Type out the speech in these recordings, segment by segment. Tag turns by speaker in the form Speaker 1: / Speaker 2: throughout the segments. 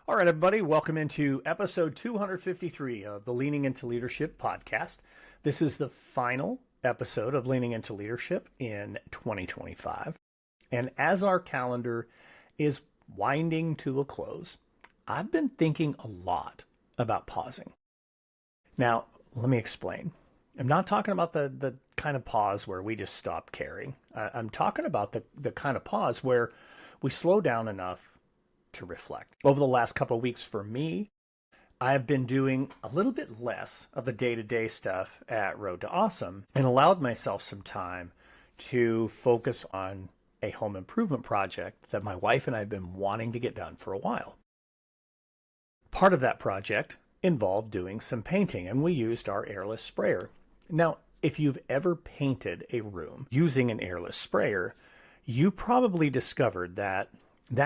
Speaker 1: All right, everybody, welcome into episode 253 of the Leaning Into Leadership podcast. This is the final episode of Leaning Into Leadership in 2025. And as our calendar is winding to a close, I've been thinking a lot about pausing. Now, let me explain. I'm not talking about the kind of pause where we just stop caring. I'm talking about the kind of pause where we slow down enough to reflect. Over the last couple of weeks for me, I've been doing a little bit less of the day-to-day stuff at Road to Awesome and allowed myself some time to focus on a home improvement project that my wife and I have been wanting to get done for a while. Part of that project involved doing some painting, and we used our airless sprayer. Now, if you've ever painted a room using an airless sprayer, you probably discovered that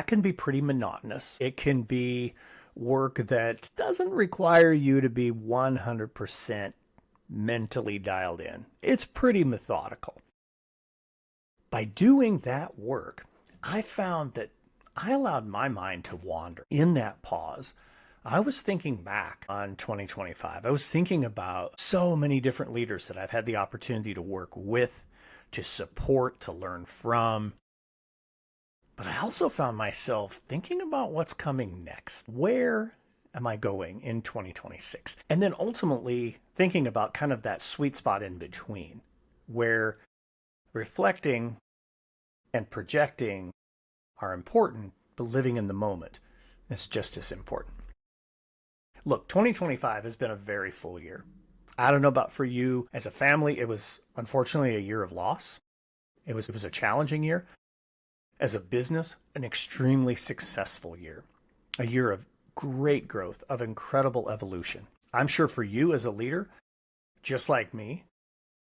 Speaker 1: can be pretty monotonous. It can be work that doesn't require you to be 100% mentally dialed in. It's pretty methodical. By doing that work, I found that I allowed my mind to wander. In that pause, I was thinking back on 2025. I was thinking about so many different leaders that I've had the opportunity to work with, to support, to learn from. But I also found myself thinking about what's coming next. Where am I going in 2026? And then ultimately thinking about kind of that sweet spot in between where reflecting and projecting are important, but living in the moment is just as important. Look, 2025 has been a very full year. I don't know about for you as a family. It was unfortunately a year of loss. It was a challenging year. As a business, an extremely successful year, a year of great growth, of incredible evolution. I'm sure for you as a leader, just like me,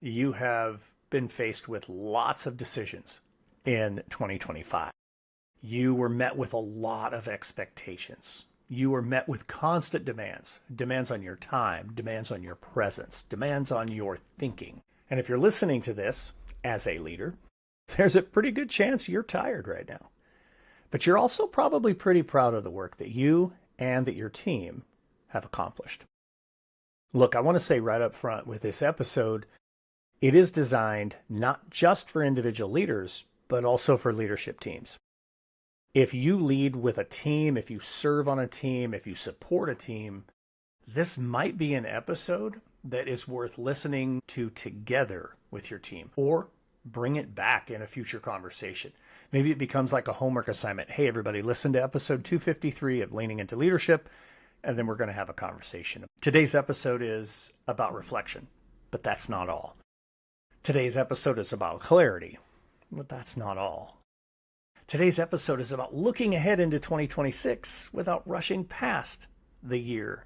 Speaker 1: you have been faced with lots of decisions in 2025. You were met with a lot of expectations. You were met with constant demands on your time, demands on your presence, demands on your thinking. And if you're listening to this as a leader, there's a pretty good chance you're tired right now. But you're also probably pretty proud of the work that you and that your team have accomplished. Look, I want to say right up front with this episode, it is designed not just for individual leaders, but also for leadership teams. If you lead with a team, if you serve on a team, if you support a team, this might be an episode that is worth listening to together with your team, or bring it back in a future conversation. Maybe it becomes like a homework assignment. Hey, everybody, listen to episode 253 of Leaning Into Leadership, and then we're going to have a conversation. Today's episode is about reflection, but that's not all. Today's episode is about clarity, but that's not all. Today's episode is about looking ahead into 2026 without rushing past the year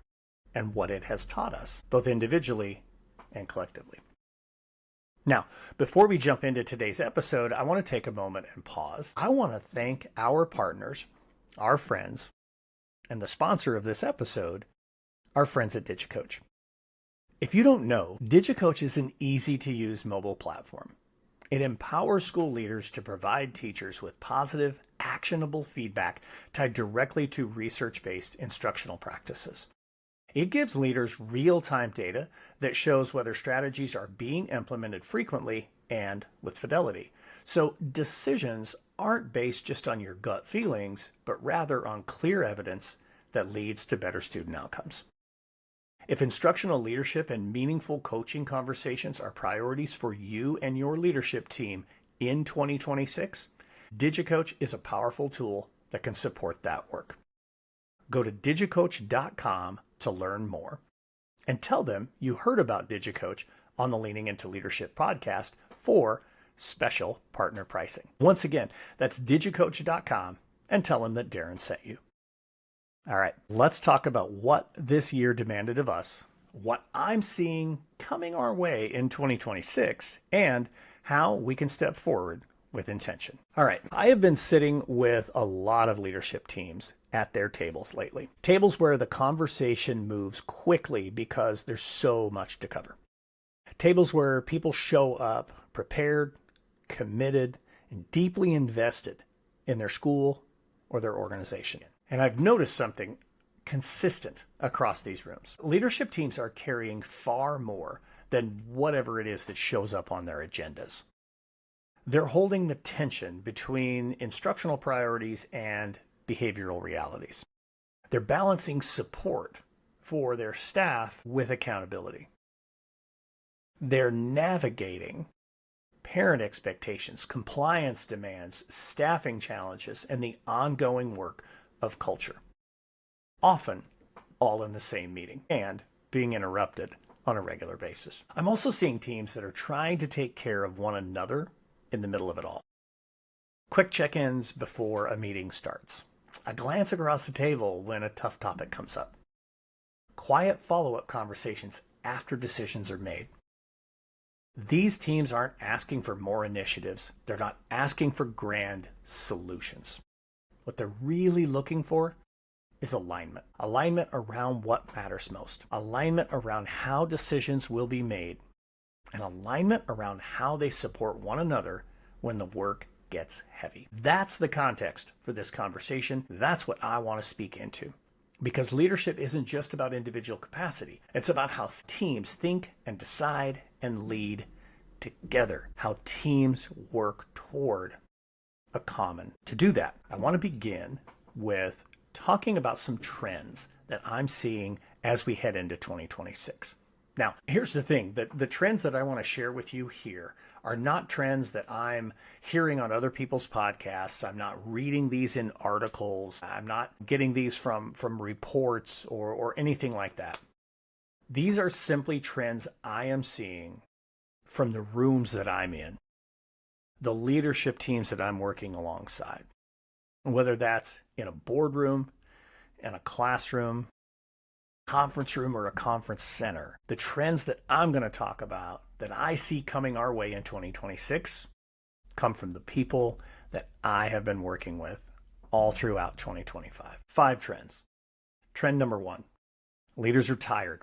Speaker 1: and what it has taught us, both individually and collectively. Now, before we jump into today's episode, I want to take a moment and pause. I want to thank our partners, our friends, and the sponsor of this episode, our friends at DigiCoach. If you don't know, DigiCoach is an easy-to-use mobile platform. It empowers school leaders to provide teachers with positive, actionable feedback tied directly to research-based instructional practices. It gives leaders real-time data that shows whether strategies are being implemented frequently and with fidelity. So decisions aren't based just on your gut feelings, but rather on clear evidence that leads to better student outcomes. If instructional leadership and meaningful coaching conversations are priorities for you and your leadership team in 2026, DigiCoach is a powerful tool that can support that work. Go to digicoach.com to learn more, and tell them you heard about DigiCoach on the Leaning Into Leadership podcast for special partner pricing. Once again, that's digicoach.com, and tell them that Darrin sent you. All right, let's talk about what this year demanded of us, what I'm seeing coming our way in 2026, and how we can step forward with intention. All right, I have been sitting with a lot of leadership teams at their tables lately. Tables where the conversation moves quickly because there's so much to cover. Tables where people show up prepared, committed, and deeply invested in their school or their organization. And I've noticed something consistent across these rooms. Leadership teams are carrying far more than whatever it is that shows up on their agendas. They're holding the tension between instructional priorities and behavioral realities. They're balancing support for their staff with accountability. They're navigating parent expectations, compliance demands, staffing challenges, and the ongoing work of culture. Often all in the same meeting and being interrupted on a regular basis. I'm also seeing teams that are trying to take care of one another in the middle of it all. Quick check-ins before a meeting starts. A glance across the table when a tough topic comes up. Quiet follow-up conversations after decisions are made. These teams aren't asking for more initiatives. They're not asking for grand solutions. What they're really looking for is alignment. Alignment around what matters most. Alignment around how decisions will be made. And alignment around how they support one another when the work gets heavy. That's the context for this conversation. That's what I want to speak into. Because leadership isn't just about individual capacity. It's about how teams think and decide and lead together. How teams work toward a common. To do that, I want to begin with talking about some trends that I'm seeing as we head into 2026. Now, here's the thing, that the trends that I want to share with you here are not trends that I'm hearing on other people's podcasts. I'm not reading these in articles. I'm not getting these from reports or anything like that. These are simply trends I am seeing from the rooms that I'm in, the leadership teams that I'm working alongside. Whether that's in a boardroom, in a classroom, conference room, or a conference center, the trends that I'm going to talk about that I see coming our way in 2026 come from the people that I have been working with all throughout 2025. 5 trends. Trend number 1, leaders are tired,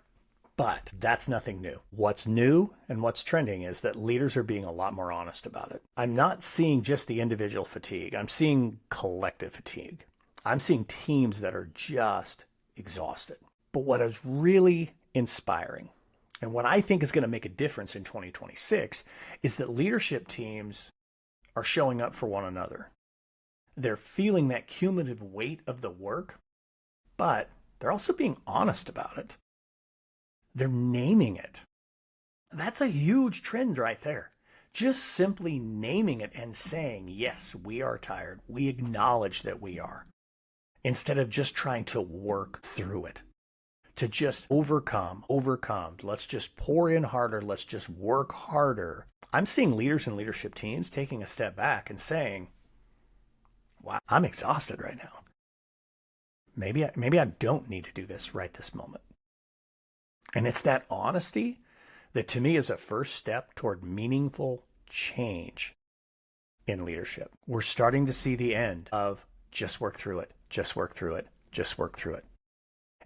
Speaker 1: but that's nothing new. What's new and what's trending is that leaders are being a lot more honest about it. I'm not seeing just the individual fatigue. I'm seeing collective fatigue. I'm seeing teams that are just exhausted. But what is really inspiring and what I think is going to make a difference in 2026 is that leadership teams are showing up for one another. They're feeling that cumulative weight of the work, but they're also being honest about it. They're naming it. That's a huge trend right there. Just simply naming it and saying, yes, we are tired. We acknowledge that we are. Instead of just trying to work through it. To just overcome. Let's just pour in harder. Let's just work harder. I'm seeing leaders and leadership teams taking a step back and saying, wow, I'm exhausted right now. Maybe I don't need to do this right this moment. And it's that honesty that to me is a first step toward meaningful change in leadership. We're starting to see the end of just work through it.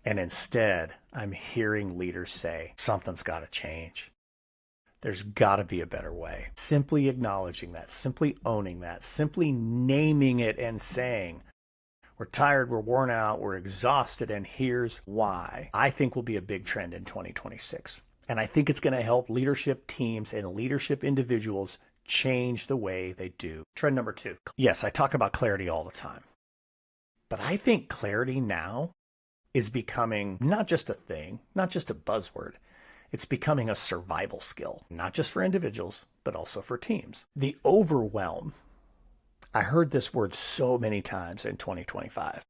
Speaker 1: And instead, I'm hearing leaders say, something's got to change. There's got to be a better way. Simply acknowledging that, simply owning that, simply naming it and saying, we're tired, we're worn out, we're exhausted, and here's why. I think will be a big trend in 2026. And I think it's going to help leadership teams and leadership individuals change the way they do. Trend number 2. Yes, I talk about clarity all the time. But I think clarity now is becoming not just a thing, not just a buzzword. It's becoming a survival skill, not just for individuals, but also for teams. The overwhelm. I heard this word so many times in 2025.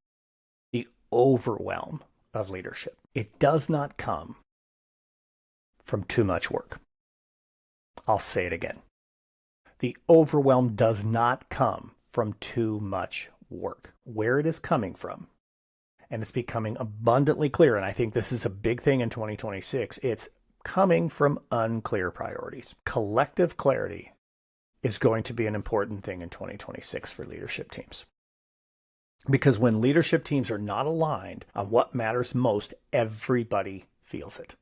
Speaker 1: The overwhelm of leadership. It does not come from too much work. I'll say it again. The overwhelm does not come from too much work. Where it is coming from, and it's becoming abundantly clear, and I think this is a big thing in 2026, it's coming from unclear priorities. Collective clarity is going to be an important thing in 2026 for leadership teams. Because when leadership teams are not aligned on what matters most, everybody feels it.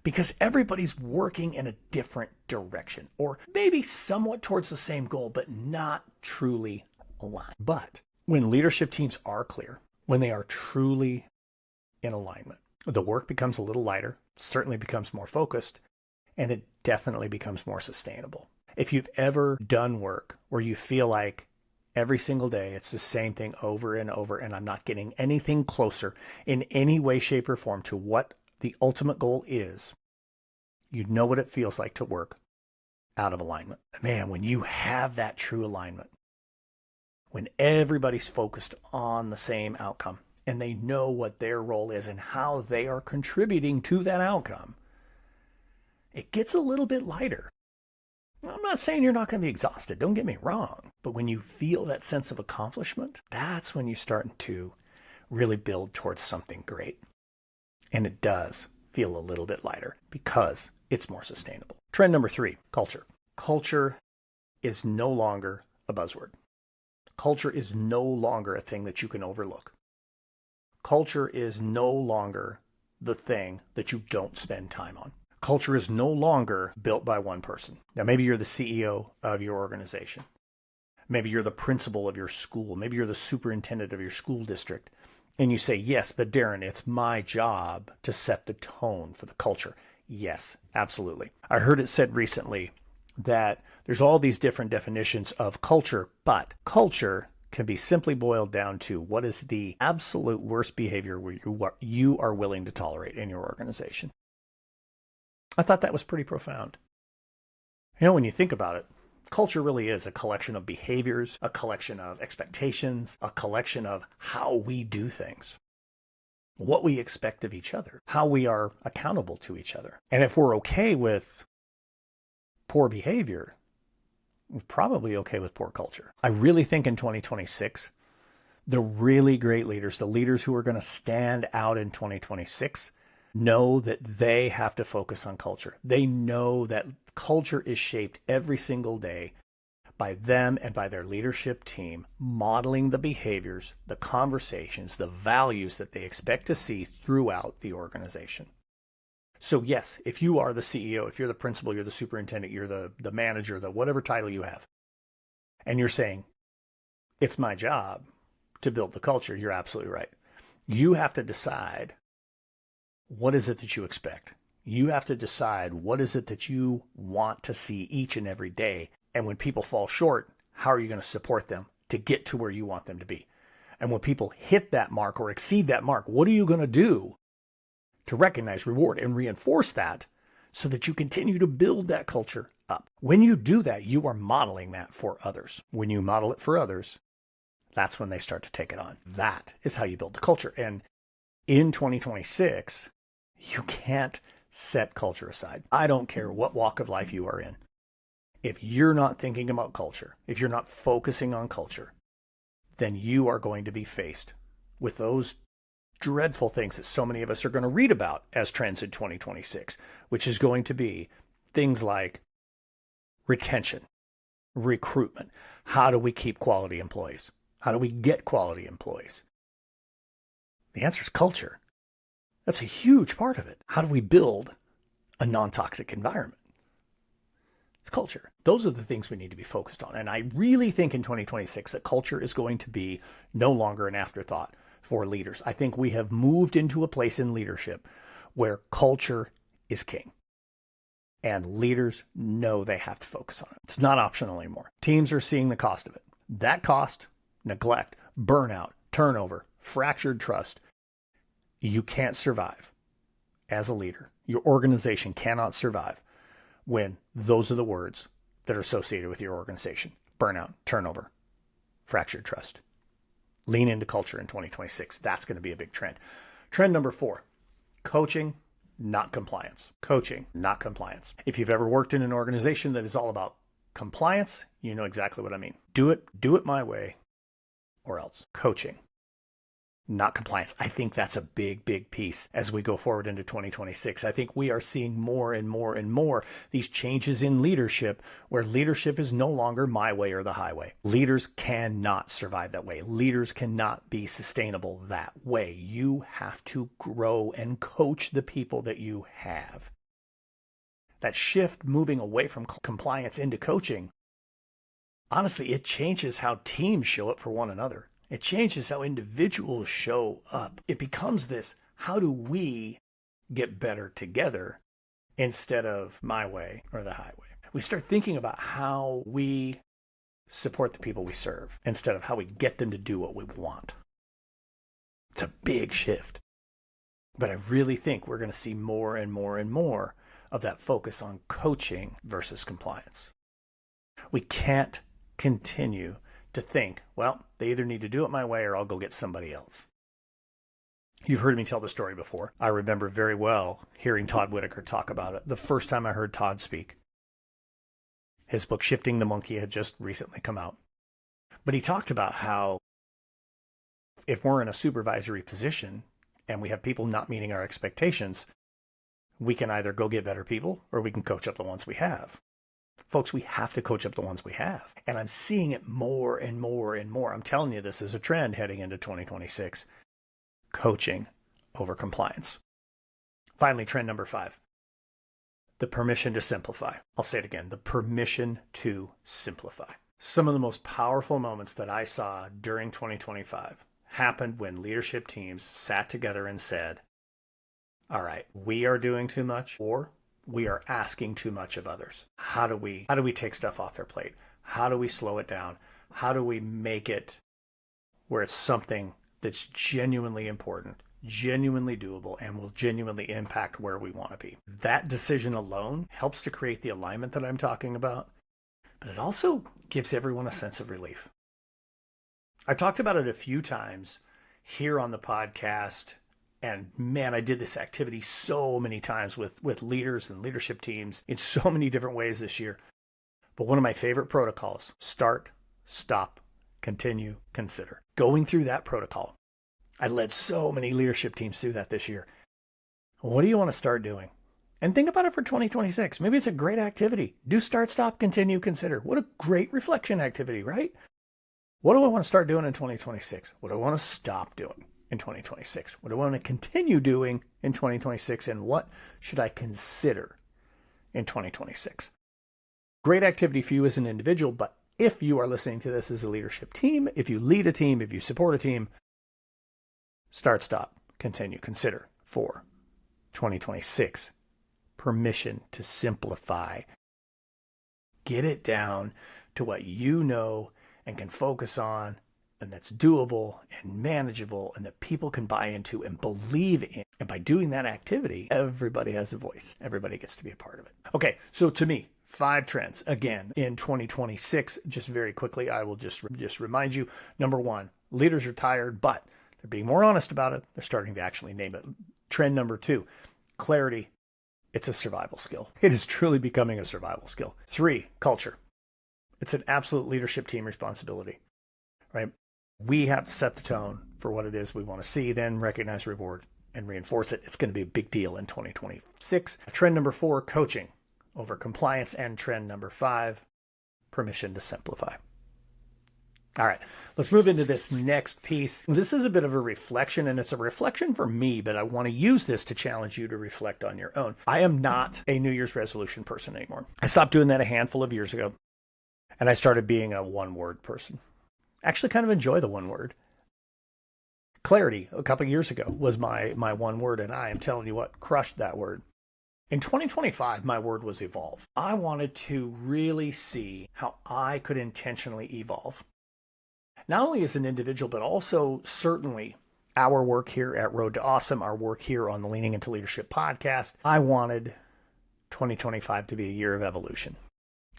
Speaker 1: Because everybody's working in a different direction, or maybe somewhat towards the same goal, but not truly aligned. But when leadership teams are clear, when they are truly in alignment. The work becomes a little lighter, certainly becomes more focused, and it definitely becomes more sustainable. If you've ever done work where you feel like every single day it's the same thing over and over, and I'm not getting anything closer in any way, shape, or form to what the ultimate goal is, you know what it feels like to work out of alignment. Man, when you have that true alignment, when everybody's focused on the same outcome and they know what their role is and how they are contributing to that outcome, it gets a little bit lighter. I'm not saying you're not going to be exhausted, don't get me wrong, but when you feel that sense of accomplishment, that's when you're starting to really build towards something great. And it does feel a little bit lighter because it's more sustainable. Trend number 3, culture. Culture is no longer a buzzword. Culture is no longer a thing that you can overlook. Culture is no longer the thing that you don't spend time on. Culture is no longer built by one person. Now, maybe you're the CEO of your organization. Maybe you're the principal of your school. Maybe you're the superintendent of your school district. And you say, yes, but Darrin, it's my job to set the tone for the culture. Yes, absolutely. I heard it said recently that there's all these different definitions of culture, but culture can be simply boiled down to what is the absolute worst behavior where you are willing to tolerate in your organization. I thought that was pretty profound. You know, when you think about it, culture really is a collection of behaviors, a collection of expectations, a collection of how we do things, what we expect of each other, how we are accountable to each other. And if we're okay with poor behavior, we're probably okay with poor culture. I really think in 2026, the really great leaders, the leaders who are going to stand out in 2026, know that they have to focus on culture. They know that culture is shaped every single day by them and by their leadership team, modeling the behaviors, the conversations, the values that they expect to see throughout the organization. So yes, if you are the CEO, if you're the principal, you're the superintendent, you're the manager, the whatever title you have, and you're saying, it's my job to build the culture, you're absolutely right. You have to decide, what is it that you expect? You have to decide, what is it that you want to see each and every day? And when people fall short, how are you going to support them to get to where you want them to be? And when people hit that mark or exceed that mark, what are you going to do to recognize, reward, and reinforce that so that you continue to build that culture up? When you do that, you are modeling that for others. When you model it for others, that's when they start to take it on. That is how you build the culture. And in 2026, you can't set culture aside. I don't care what walk of life you are in. If you're not thinking about culture, if you're not focusing on culture, then you are going to be faced with those dreadful things that so many of us are going to read about as trends in 2026, which is going to be things like retention, recruitment. How do we keep quality employees? How do we get quality employees? The answer is culture. That's a huge part of it. How do we build a non-toxic environment? It's culture. Those are the things we need to be focused on. And I really think in 2026 that culture is going to be no longer an afterthought for leaders. I think we have moved into a place in leadership where culture is king. And leaders know they have to focus on it. It's not optional anymore. Teams are seeing the cost of it. That cost, neglect, burnout, turnover, fractured trust. You can't survive as a leader. Your organization cannot survive when those are the words that are associated with your organization. Burnout, turnover, fractured trust. Lean into culture in 2026. That's going to be a big trend. Trend number 4, coaching, not compliance. Coaching, not compliance. If you've ever worked in an organization that is all about compliance, you know exactly what I mean. Do it my way or else. Coaching, not compliance. I think that's a big, big piece as we go forward into 2026. I think we are seeing more and more and more these changes in leadership where leadership is no longer my way or the highway. Leaders cannot survive that way. Leaders cannot be sustainable that way. You have to grow and coach the people that you have. That shift moving away from compliance into coaching, honestly, it changes how teams show up for one another. It changes how individuals show up. It becomes this how do we get better together instead of my way or the highway? We start thinking about how we support the people we serve instead of how we get them to do what we want. It's a big shift. But I really think we're going to see more and more and more of that focus on coaching versus compliance. We can't continue to think, well, they either need to do it my way or I'll go get somebody else. You've heard me tell the story before. I remember very well hearing Todd Whitaker talk about it the first time I heard Todd speak. His book, Shifting the Monkey, had just recently come out. But he talked about how if we're in a supervisory position and we have people not meeting our expectations, we can either go get better people or we can coach up the ones we have. Folks, we have to coach up the ones we have. And I'm seeing it more and more and more. I'm telling you, this is a trend heading into 2026. Coaching over compliance. Finally, trend number 5. The permission to simplify. I'll say it again, the permission to simplify. Some of the most powerful moments that I saw during 2025 happened when leadership teams sat together and said, all right, we are doing too much, or we are asking too much of others. How do we take stuff off their plate? How do we slow it down? How do we make it where it's something that's genuinely important, genuinely doable, and will genuinely impact where we want to be? That decision alone helps to create the alignment that I'm talking about, but it also gives everyone a sense of relief. I talked about it a few times here on the podcast, and man, I did this activity so many times with leaders and leadership teams in so many different ways this year. But one of my favorite protocols, start, stop, continue, consider. Going through that protocol, I led so many leadership teams through that this year. What do you want to start doing? And think about it for 2026. Maybe it's a great activity. Do start, stop, continue, consider. What a great reflection activity, right? What do I want to start doing in 2026? What do I want to stop doing in 2026? What do I want to continue doing in 2026? And what should I consider in 2026? Great activity for you as an individual, but if you are listening to this as a leadership team, if you lead a team, if you support a team, start, stop, continue, consider for 2026. Permission to simplify. Get it down to what you know and can focus on, and that's doable and manageable and that people can buy into and believe in. And by doing that activity, everybody has a voice. Everybody gets to be a part of it. Okay, so to me, 5 trends. Again, in 2026, just very quickly, I will just remind you, number 1, leaders are tired, but they're being more honest about it. They're starting to actually name it. Trend number 2, clarity. It's a survival skill. It is truly becoming a survival skill. 3, culture. It's an absolute leadership team responsibility, right? We have to set the tone for what it is we want to see, then recognize, reward, and reinforce it. It's going to be a big deal in 2026. Trend number 4, coaching over compliance. And trend number 5, permission to simplify. All right, let's move into this next piece. This is a bit of a reflection, and it's a reflection for me, but I want to use this to challenge you to reflect on your own. I am not a New Year's resolution person anymore. I stopped doing that a handful of years ago, and I started being a one-word person. I actually kind of enjoy the one word. Clarity, a couple of years ago, was my one word, and I am telling you what, crushed that word. In 2025, my word was evolve. I wanted to really see how I could intentionally evolve. Not only as an individual, but also certainly our work here at Road to Awesome, our work here on the Leaning into Leadership podcast. I wanted 2025 to be a year of evolution.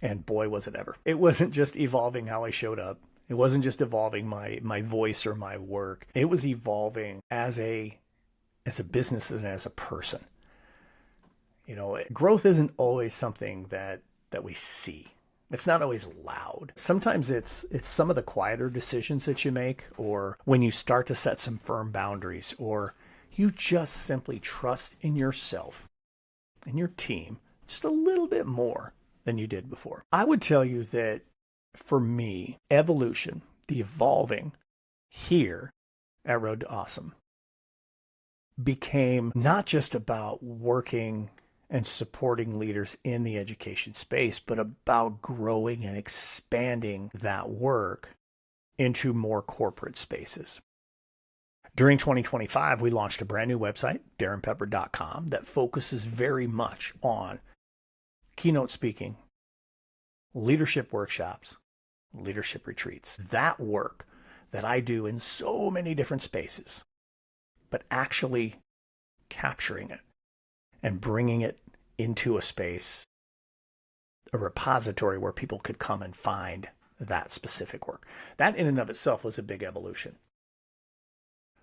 Speaker 1: And boy, was it ever. It wasn't just evolving how I showed up. It wasn't just evolving my voice or my work. It was evolving as a business and as a person. You know, growth isn't always something that we see. It's not always loud. Sometimes it's some of the quieter decisions that you make, or when you start to set some firm boundaries, or you just simply trust in yourself and your team just a little bit more than you did before. I would tell you that for me, evolution, the evolving here at Road to Awesome, became not just about working and supporting leaders in the education space, but about growing and expanding that work into more corporate spaces. During 2025, we launched a brand new website, darrinpeppard.com, that focuses very much on keynote speaking, leadership workshops, leadership retreats. That work that I do in so many different spaces, but actually capturing it and bringing it into a space, a repository where people could come and find that specific work. That in and of itself was a big evolution.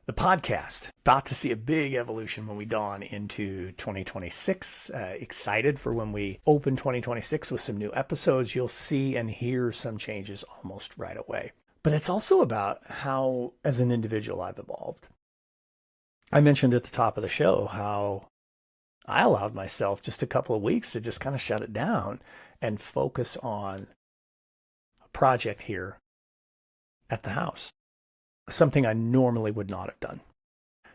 Speaker 1: The podcast, about to see a big evolution when we dawn into 2026. Excited for when we open 2026 with some new episodes. You'll see and hear some changes almost right away. But it's also about how, as an individual, I've evolved. I mentioned at the top of the show how I allowed myself just a couple of weeks to just kind of shut it down and focus on a project here at the house. Something I normally would not have done.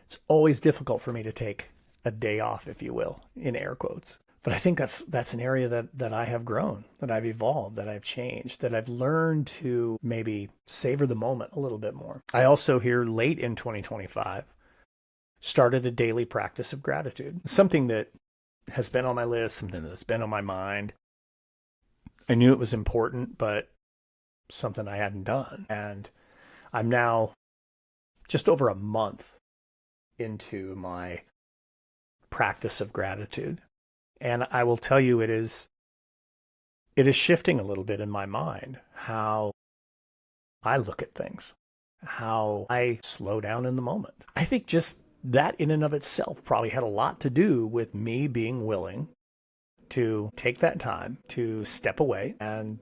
Speaker 1: It's always difficult for me to take a day off, if you will, in air quotes. But I think that's an area that I have grown, that I've evolved, that I've changed, that I've learned to maybe savor the moment a little bit more. I also here late in 2025 started a daily practice of gratitude, something that has been on my list, something that's been on my mind. I knew it was important, but something I hadn't done. And I'm now just over a month into my practice of gratitude. And I will tell you, it is shifting a little bit in my mind how I look at things, how I slow down in the moment. I think just that in and of itself probably had a lot to do with me being willing to take that time to step away and,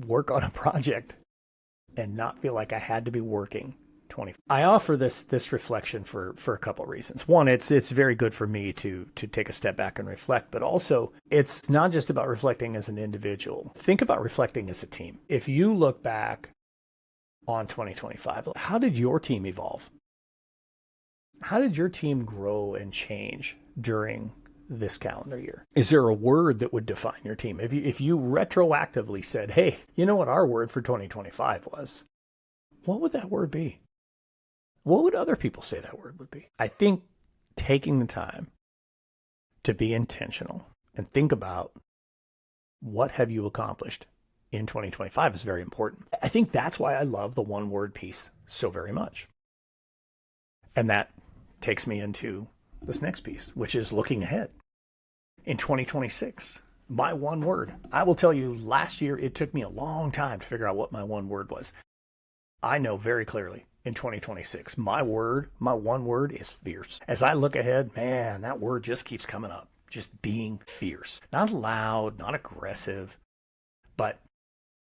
Speaker 1: work on a project and not feel like I had to be working 20. I offer this reflection for a couple of reasons. One, it's very good for me to take a step back and reflect, but also it's not just about reflecting as an individual. Think about reflecting as a team. If you look back on 2025, how did your team evolve? How did your team grow and change during this calendar year? Is there a word that would define your team? If you retroactively said, hey, you know what our word for 2025 was? What would that word be? What would other people say that word would be? I think taking the time to be intentional and think about what have you accomplished in 2025 is very important. I think that's why I love the one word piece so very much. And that takes me into this next piece, which is looking ahead. In 2026, my one word. I will tell you, last year, it took me a long time to figure out what my one word was. I know very clearly in 2026, my one word is fierce. As I look ahead, man, that word just keeps coming up. Just being fierce. Not loud, not aggressive, but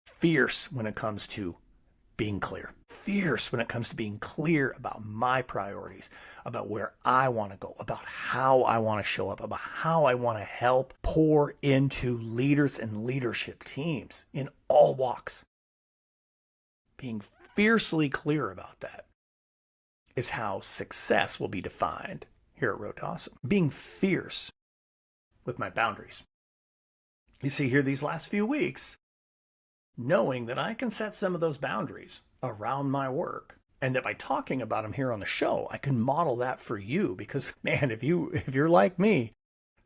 Speaker 1: fierce when it comes to being clear. Fierce when it comes to being clear about my priorities, about where I want to go, about how I want to show up, about how I want to help pour into leaders and leadership teams in all walks. Being fiercely clear about that is how success will be defined here at Road to Awesome. Being fierce with my boundaries. You see here these last few weeks, knowing that I can set some of those boundaries around my work, and that by talking about them here on the show, I can model that for you. Because man, if you're like me,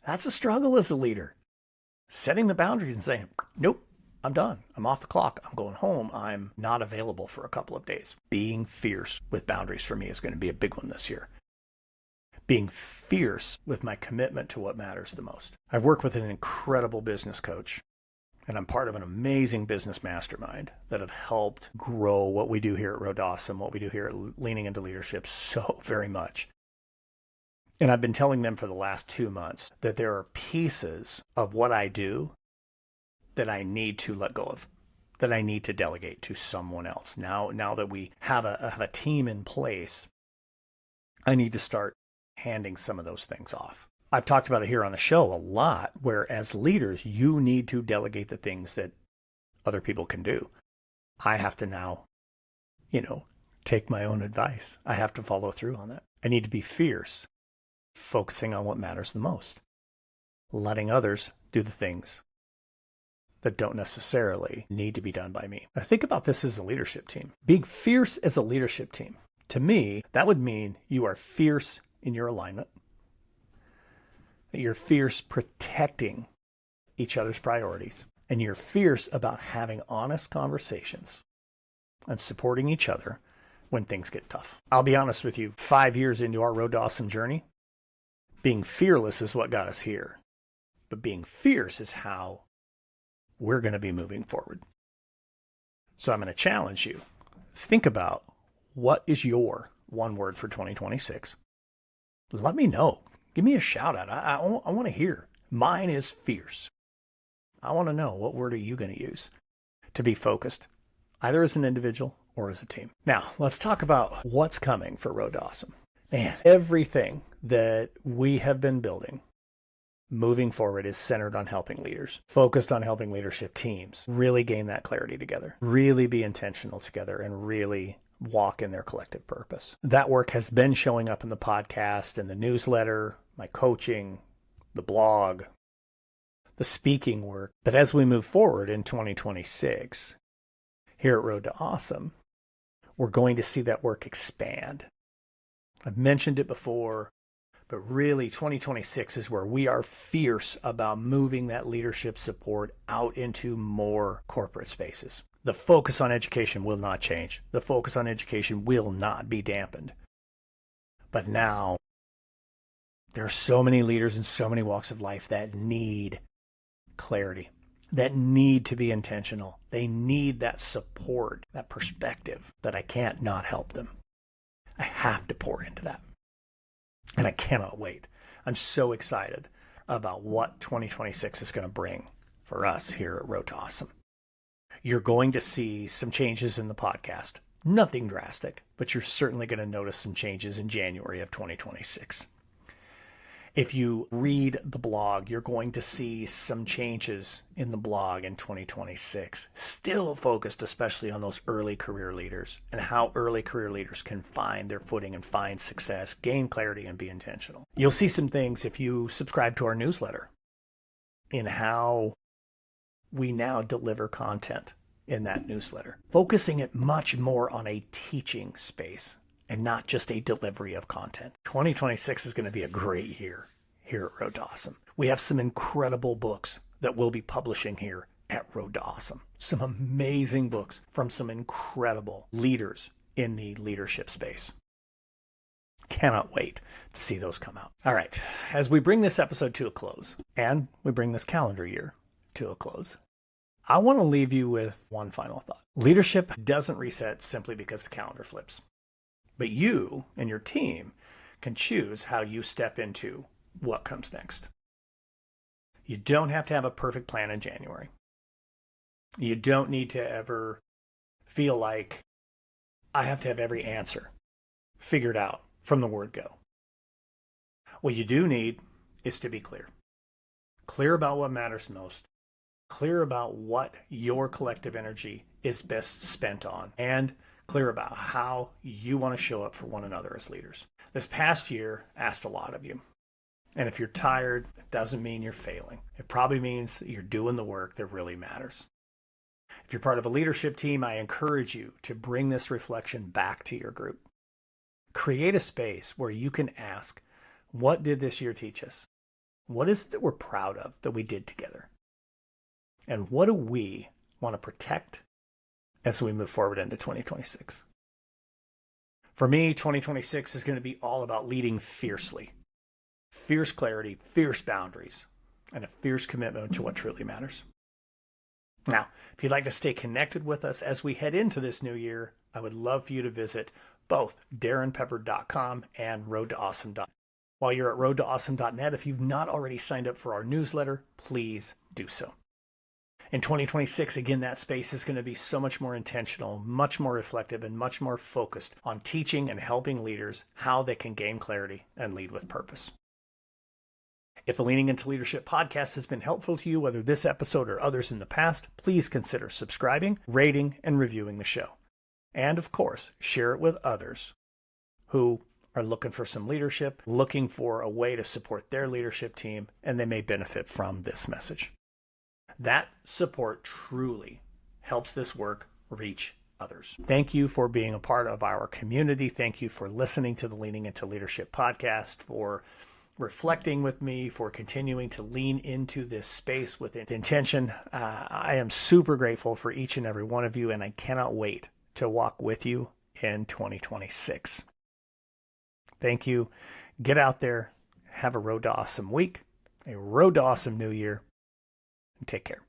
Speaker 1: that's a struggle as a leader. Setting the boundaries and saying, nope, I'm done. I'm off the clock. I'm going home. I'm not available for a couple of days. Being fierce with boundaries for me is going to be a big one this year. Being fierce with my commitment to what matters the most. I work with an incredible business coach, and I'm part of an amazing business mastermind that have helped grow what we do here at Road to Awesome, what we do here at Leaning Into Leadership so very much. And I've been telling them for the last 2 months that there are pieces of what I do that I need to let go of, that I need to delegate to someone else. Now that we have a team in place, I need to start handing some of those things off. I've talked about it here on the show a lot, where as leaders, you need to delegate the things that other people can do. I have to now, take my own advice. I have to follow through on that. I need to be fierce, focusing on what matters the most, letting others do the things that don't necessarily need to be done by me. Now think about this as a leadership team. Being fierce as a leadership team. To me, that would mean you are fierce in your alignment, that you're fierce protecting each other's priorities, and you're fierce about having honest conversations and supporting each other when things get tough. I'll be honest with you, 5 years into our Road to Awesome journey, being fearless is what got us here. But being fierce is how we're going to be moving forward. So I'm going to challenge you. Think about, what is your one word for 2026? Let me know. Give me a shout out. I want to hear. Mine is fierce. I want to know, what word are you going to use to be focused, either as an individual or as a team? Now, let's talk about what's coming for Road to Awesome. Man, everything that we have been building moving forward is centered on helping leaders, focused on helping leadership teams really gain that clarity together, really be intentional together, and really walk in their collective purpose. That work has been showing up in the podcast and the newsletter, my coaching, the blog, the speaking work. But as we move forward in 2026, here at Road to Awesome, we're going to see that work expand. I've mentioned it before, but really 2026 is where we are fierce about moving that leadership support out into more corporate spaces. The focus on education will not change. The focus on education will not be dampened. But now, there are so many leaders in so many walks of life that need clarity, that need to be intentional. They need that support, that perspective, that I can't not help them. I have to pour into that. And I cannot wait. I'm so excited about what 2026 is going to bring for us here at Road to Awesome. You're going to see some changes in the podcast. Nothing drastic, but you're certainly going to notice some changes in January of 2026. If you read the blog, you're going to see some changes in the blog in 2026, still focused especially on those early career leaders and how early career leaders can find their footing and find success, gain clarity, and be intentional. You'll see some things if you subscribe to our newsletter in how we now deliver content in that newsletter, focusing it much more on a teaching space and not just a delivery of content. 2026 is going to be a great year here at Road to Awesome. We have some incredible books that we'll be publishing here at Road to Awesome. Some amazing books from some incredible leaders in the leadership space. Cannot wait to see those come out. All right, as we bring this episode to a close, and we bring this calendar year to a close, I want to leave you with one final thought. Leadership doesn't reset simply because the calendar flips. But you and your team can choose how you step into what comes next. You don't have to have a perfect plan in January. You don't need to ever feel like I have to have every answer figured out from the word go. What you do need is to be clear. Clear about what matters most. Clear about what your collective energy is best spent on. And clear about how you want to show up for one another as leaders. This past year asked a lot of you. And if you're tired, it doesn't mean you're failing. It probably means that you're doing the work that really matters. If you're part of a leadership team, I encourage you to bring this reflection back to your group. Create a space where you can ask, what did this year teach us? What is it that we're proud of that we did together? And what do we want to protect as we move forward into 2026. For me, 2026 is going to be all about leading fiercely. Fierce clarity, fierce boundaries, and a fierce commitment to what truly matters. Now, if you'd like to stay connected with us as we head into this new year, I would love for you to visit both darrinpeppard.com and roadtoawesome.net. While you're at roadtoawesome.net, if you've not already signed up for our newsletter, please do so. In 2026, again, that space is going to be so much more intentional, much more reflective, and much more focused on teaching and helping leaders how they can gain clarity and lead with purpose. If the Leaning Into Leadership podcast has been helpful to you, whether this episode or others in the past, please consider subscribing, rating, and reviewing the show. And of course, share it with others who are looking for some leadership, looking for a way to support their leadership team, and they may benefit from this message. That support truly helps this work reach others. Thank you for being a part of our community. Thank you for listening to the Leaning into Leadership podcast, for reflecting with me, for continuing to lean into this space with intention. I am super grateful for each and every one of you, and I cannot wait to walk with you in 2026. Thank you. Get out there. Have a road to awesome week, a road to awesome new year, and take care.